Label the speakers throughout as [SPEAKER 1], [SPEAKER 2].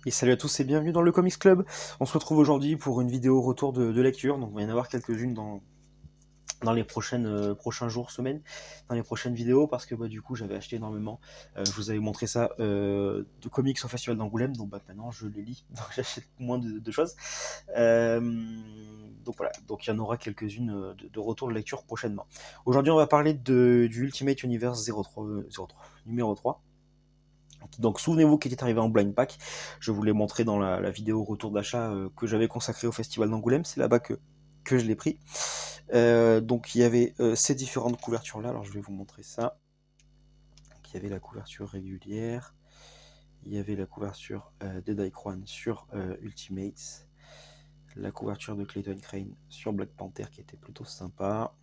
[SPEAKER 1] Et salut à tous et bienvenue dans le Comics Club. On se retrouve aujourd'hui pour une vidéo retour de lecture. Donc il va y en avoir quelques-unes dans les prochains jours, semaines, dans les prochaines vidéos, parce que du coup j'avais acheté énormément. Je vous avais montré ça de comics au Festival d'Angoulême, donc maintenant je les lis, donc j'achète moins de choses. Euh, donc voilà, donc il y en aura quelques-unes de retour de lecture prochainement. Aujourd'hui on va parler du Ultimate Universe 03, numéro 3. Donc souvenez-vous qu'il est arrivé en blind pack. Je vous l'ai montré dans la vidéo retour d'achat que j'avais consacrée au Festival d'Angoulême. C'est là-bas que je l'ai pris. Donc il y avait ces différentes couvertures là. Alors je vais vous montrer ça. Donc, il y avait la couverture régulière. Il y avait la couverture d'Eddie One sur Ultimates. La couverture de Clayton Crane sur Black Panther qui était plutôt sympa.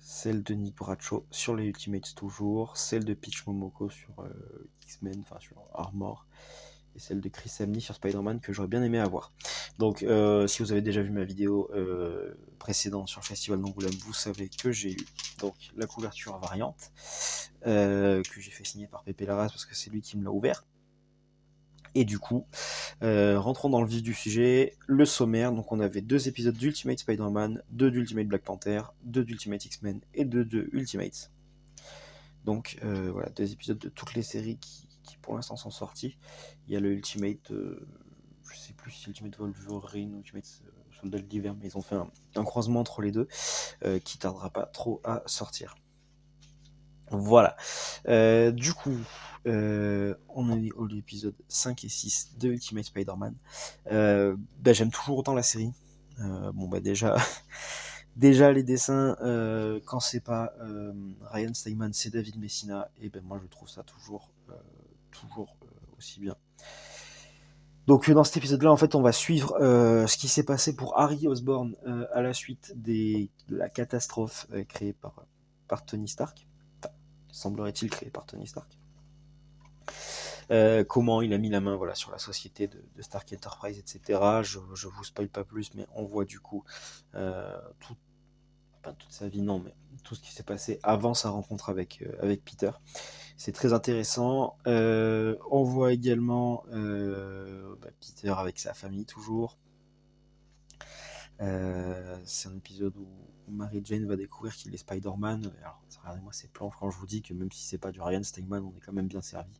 [SPEAKER 1] Celle de Nick Bradshaw sur les Ultimates toujours. Celle de Peach Momoko sur X-Men, enfin sur Armor. Et celle de Chris Samney sur Spider-Man que j'aurais bien aimé avoir. Donc si vous avez déjà vu ma vidéo précédente sur le Festival d'Angoulême, vous savez que j'ai eu donc la couverture variante que j'ai fait signer par Pepe Larraz parce que c'est lui qui me l'a ouvert. Et du coup, rentrons dans le vif du sujet, le sommaire. Donc on avait 2 épisodes d'Ultimate Spider-Man, 2 d'Ultimate Black Panther, 2 d'Ultimate X-Men et 2 de Ultimates. Donc voilà, 2 épisodes de toutes les séries qui pour l'instant sont sorties. Il y a le Ultimate, je sais plus si Ultimate Wolverine ou Ultimate Soldat de l'hiver, mais ils ont fait un croisement entre les deux qui tardera pas trop à sortir. Voilà. Du coup, on est au l'épisode 5 et 6 de Ultimate Spider-Man. J'aime toujours autant la série. Déjà, déjà les dessins, quand c'est pas Ryan Steinman, c'est David Messina, et moi je trouve ça toujours aussi bien. Donc dans cet épisode-là, en fait, on va suivre ce qui s'est passé pour Harry Osborn à la suite de la catastrophe créée par Tony Stark. Enfin, semblerait-il créée par Tony Stark. Comment il a mis la main sur la société de Stark Enterprise, etc. Je vous spoil pas plus, mais on voit du coup tout, pas toute sa vie, non, mais tout ce qui s'est passé avant sa rencontre avec Peter. C'est très intéressant. On voit également Peter avec sa famille toujours. C'est un épisode où Mary Jane va découvrir qu'il est Spider-Man. Alors, regardez-moi ces plans, quand je vous dis que même si c'est pas du Ryan Stegman, on est quand même bien servi.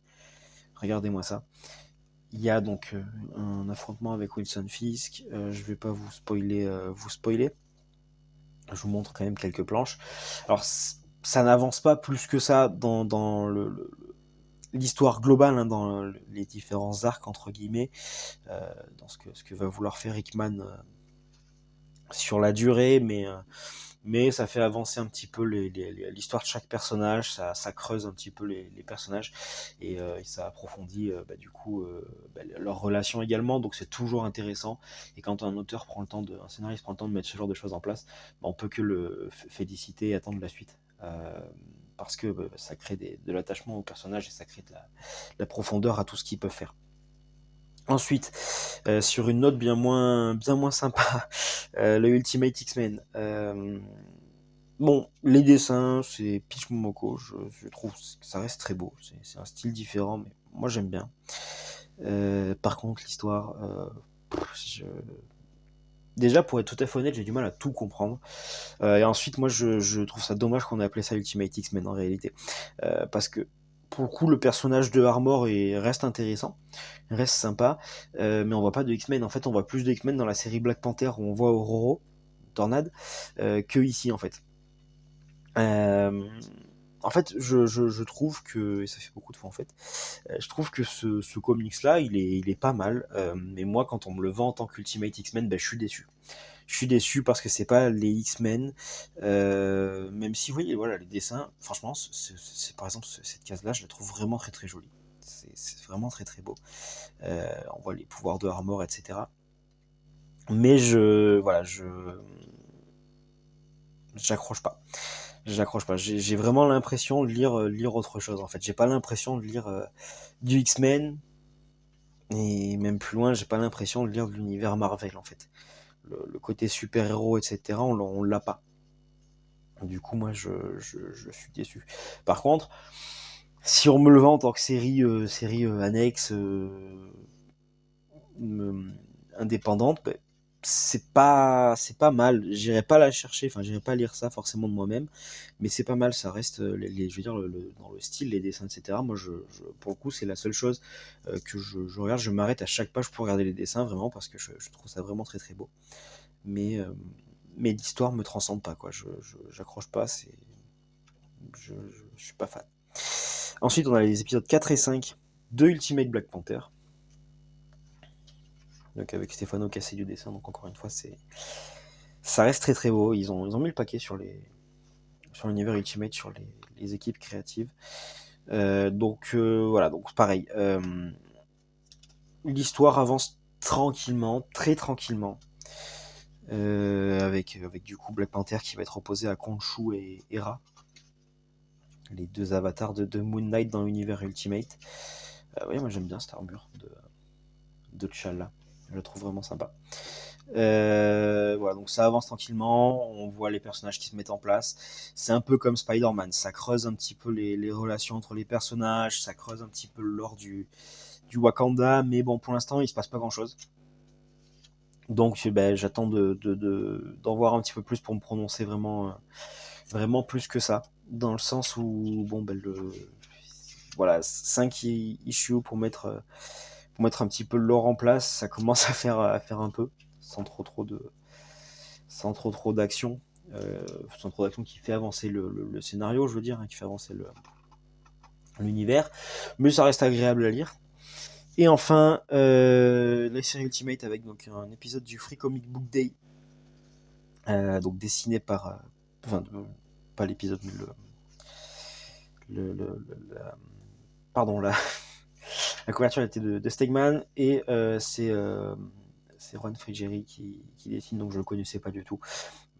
[SPEAKER 1] Regardez-moi ça. Il y a donc un affrontement avec Wilson Fisk. Je vais pas vous spoiler. Je vous montre quand même quelques planches. Alors, ça n'avance pas plus que ça dans l'histoire globale, hein, dans les différents arcs entre guillemets, dans ce que va vouloir faire Hickman sur la durée, mais ça fait avancer un petit peu l'histoire de chaque personnage, ça creuse un petit peu les personnages et ça approfondit leur relation également, donc c'est toujours intéressant. Et quand un auteur prend le temps un scénariste prend le temps de mettre ce genre de choses en place, on peut que le féliciter et attendre la suite. Parce que ça crée de l'attachement au personnage et ça crée de la profondeur à tout ce qu'ils peuvent faire. Ensuite, sur une note bien moins sympa, le Ultimate X-Men. Les dessins, c'est Peach Momoko. Je trouve que ça reste très beau. C'est un style différent, mais moi j'aime bien. Par contre, l'histoire, déjà pour être tout à fait honnête, j'ai du mal à tout comprendre. Et ensuite, moi je trouve ça dommage qu'on ait appelé ça Ultimate X-Men en réalité. Parce que pour le coup, le personnage de Armor reste intéressant, reste sympa, mais on voit pas de X-Men. En fait, on voit plus de X-Men dans la série Black Panther où on voit Ororo, Tornade, que ici en fait. Euh, En fait, je trouve que, et ça fait beaucoup de fois en fait, je trouve que ce comics-là, il est pas mal, mais moi, quand on me le vend en tant qu'Ultimate X-Men, je suis déçu. Je suis déçu parce que c'est pas les X-Men, même si, oui, voilà, les dessins, franchement, par exemple, cette case-là, je la trouve vraiment très très jolie. C'est vraiment très très beau. On voit les pouvoirs de Armor, etc. Mais j'accroche pas. J'accroche pas. J'ai vraiment l'impression de lire autre chose en fait. J'ai pas l'impression de lire du X-Men et même plus loin, j'ai pas l'impression de lire de l'univers Marvel en fait. Le côté super-héros, etc. On l'a pas. Du coup, moi, je suis déçu. Par contre, si on me le vend en tant que série annexe, indépendante, bah, c'est pas mal. J'irai pas la chercher, enfin j'irai pas lire ça forcément de moi-même, mais c'est pas mal. Ça reste, je veux dire dans le style, les dessins, etc. Moi, pour le coup, c'est la seule chose que je regarde. Je m'arrête à chaque page pour regarder les dessins, vraiment, parce que je trouve ça vraiment très très beau. Mais l'histoire me transcende pas, quoi. J'accroche pas. Je suis pas fan. Ensuite, on a les épisodes 4 et 5 de Ultimate Black Panther. Donc avec Stefano Cassé du dessin, donc encore une fois, ça reste très très beau. Ils ont mis le paquet sur l'univers Ultimate, sur les équipes créatives. Donc voilà, donc pareil. L'histoire avance tranquillement, très tranquillement. Avec du coup Black Panther qui va être opposé à Khonshu et Hera, les deux avatars de Moon Knight dans l'univers Ultimate. Ouais, moi j'aime bien cette armure de T'Challa. Je la trouve vraiment sympa. Voilà, donc ça avance tranquillement, on voit les personnages qui se mettent en place. C'est un peu comme Spider-Man, ça creuse un petit peu les relations entre les personnages, ça creuse un petit peu le lore du Wakanda, mais bon, pour l'instant, il se passe pas grand-chose. Donc ben, j'attends d'en voir un petit peu plus pour me prononcer vraiment plus que ça. Dans le sens où, bon, ben, voilà, 5 issues pour mettre un petit peu le lore en place, ça commence à faire un peu, sans trop d'action, sans trop d'action qui fait avancer le scénario, je veux dire, hein, qui fait avancer l'univers, mais ça reste agréable à lire. Et enfin, la série Ultimate avec donc un épisode du Free Comic Book Day, donc dessiné par, enfin, pas l'épisode, mais pardon, la couverture était de Stegman, et c'est Juan Frigeri qui dessine, donc je le connaissais pas du tout,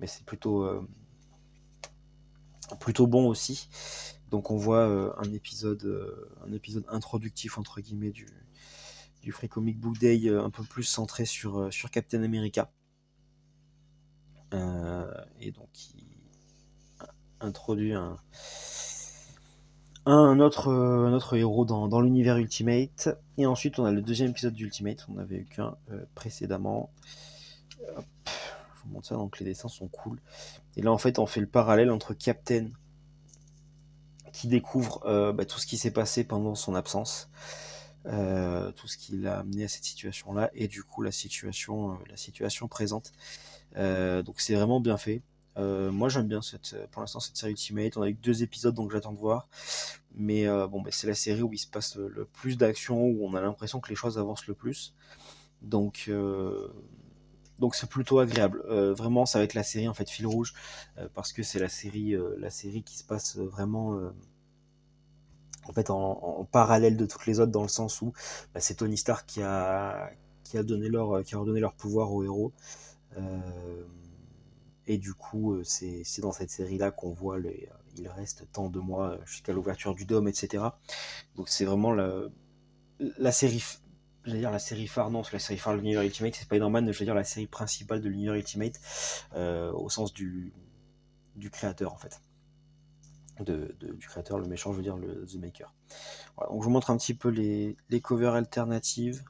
[SPEAKER 1] mais c'est plutôt bon aussi. Donc on voit un épisode introductif entre guillemets du Free Comic Book Day, un peu plus centré sur Captain America, et donc qui introduit un autre héros dans l'univers Ultimate. Et ensuite on a le deuxième épisode d'Ultimate, on n'avait eu qu'un précédemment. Hop, je vous montre ça, donc les dessins sont cool. Et là en fait on fait le parallèle entre Captain qui découvre tout ce qui s'est passé pendant son absence, tout ce qui l'a amené à cette situation-là, et du coup la situation présente. Donc c'est vraiment bien fait. Moi j'aime bien pour l'instant cette série Ultimate. On a eu que 2 épisodes, donc j'attends de voir. Mais bon, c'est la série où il se passe le plus d'action, où on a l'impression que les choses avancent le plus. Donc c'est plutôt agréable. Vraiment, ça va être la série en fait fil rouge, parce que c'est la série qui se passe vraiment en fait en parallèle de toutes les autres, dans le sens où c'est Tony Stark qui a redonné leur pouvoir aux héros. Et du coup, c'est dans cette série-là qu'on voit il reste tant de mois jusqu'à l'ouverture du Dôme, etc. Donc c'est vraiment la série, j'allais dire la série phare, non, c'est la série phare de l'univers Ultimate, c'est Spider-Man, je veux dire la série principale de l'univers Ultimate, au sens du créateur en fait. Du créateur, le méchant, je veux dire The Maker. Voilà, donc je vous montre un petit peu les covers alternatives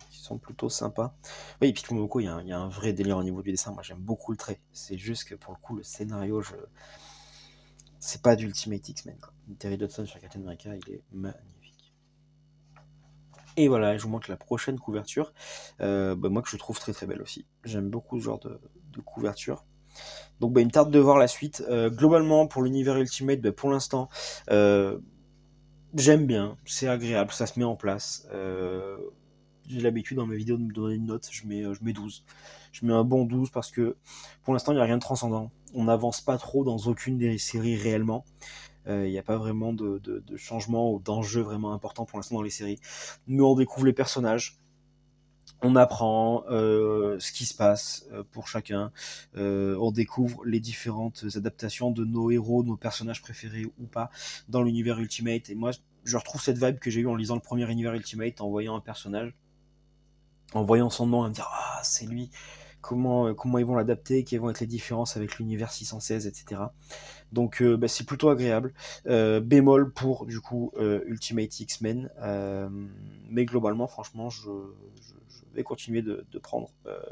[SPEAKER 1] qui sont plutôt sympas. Oui, et puis Tomoko, il y a un vrai délire au niveau du dessin. Moi, j'aime beaucoup le trait. C'est juste que pour le coup, le scénario, c'est pas d'Ultimate X-Men, quoi. Terry Dodson sur Captain America, il est magnifique. Et voilà, je vous montre la prochaine couverture, moi que je trouve très très belle aussi. J'aime beaucoup ce genre de couverture. Donc il me tarde de voir la suite. Globalement, pour l'univers Ultimate, pour l'instant, j'aime bien, c'est agréable, ça se met en place. J'ai l'habitude dans mes vidéos de me donner une note, je mets 12. Je mets un bon 12 parce que pour l'instant, il n'y a rien de transcendant. On n'avance pas trop dans aucune des séries réellement. Il n'y a pas vraiment de changement ou d'enjeu vraiment important pour l'instant dans les séries. Mais on découvre les personnages, on apprend ce qui se passe pour chacun, on découvre les différentes adaptations de nos héros, nos personnages préférés ou pas, dans l'univers Ultimate. Et moi, je retrouve cette vibe que j'ai eue en lisant le premier univers Ultimate, en voyant un personnage, en voyant son nom, à me dire « Ah, c'est lui !» comment ils vont l'adapter, quelles vont être les différences avec l'univers 616, etc. Donc bah, c'est plutôt agréable. Bémol pour du coup Ultimate X-Men, mais globalement franchement je vais continuer de prendre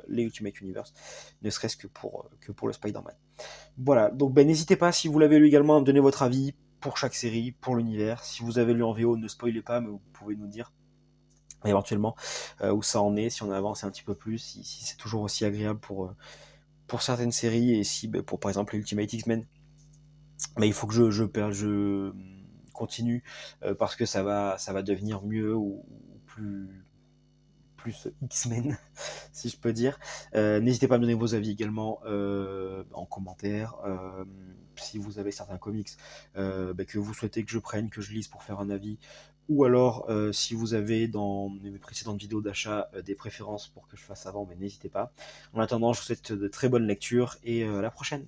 [SPEAKER 1] les Ultimate Universe, ne serait-ce que pour le Spider-Man. Voilà, donc ben, n'hésitez pas si vous l'avez lu également à me donner votre avis pour chaque série, pour l'univers. Si vous avez lu en VO, ne spoilez pas, mais vous pouvez nous dire éventuellement où ça en est, si on a avancé un petit peu plus, si c'est toujours aussi agréable pour certaines séries, et si ben, pour par exemple les Ultimate X-Men, mais il faut que je continue parce que ça va devenir mieux ou plus X-Men, si je peux dire. N'hésitez pas à me donner vos avis également en commentaire. Si vous avez certains comics bah, que vous souhaitez que je prenne, que je lise pour faire un avis, ou alors si vous avez dans mes précédentes vidéos d'achat des préférences pour que je fasse avant, mais n'hésitez pas. En attendant, je vous souhaite de très bonnes lectures et à la prochaine.